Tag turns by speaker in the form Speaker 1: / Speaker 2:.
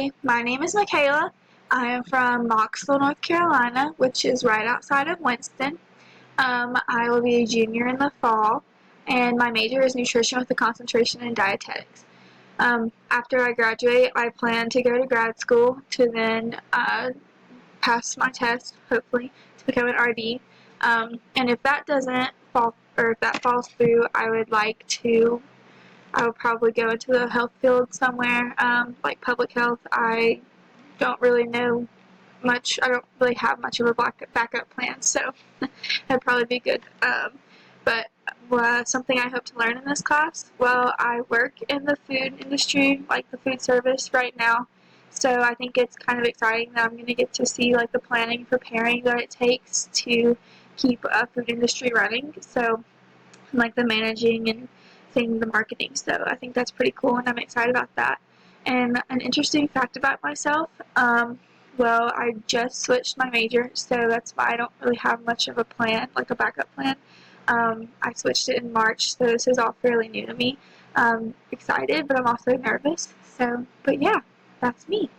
Speaker 1: Hi, my name is Michaela. I am from Knoxville, North Carolina, which is right outside of Winston. I will be a junior in the fall, and my major is nutrition with a concentration in dietetics. After I graduate, I plan to go to grad school to then pass my test, hopefully, to become an RD. And if that doesn't fall, or if that falls through, I would probably go into the health field somewhere, like public health. I don't really know much. I don't really have much of a backup plan, so that'd probably be good. But something I hope to learn in this class, well, I work in the food industry, like the food service right now, so I think it's kind of exciting that I'm going to get to see like the planning, preparing that it takes to keep a food industry running. So like the managing and seeing the marketing. So I think that's pretty cool, and I'm excited about that. And an interesting fact about myself, well, I just switched my major, so that's why I don't really have much of a plan, like a backup plan. I switched it in March, so this is all fairly new to me. Excited, but I'm also nervous. So, but yeah, that's me.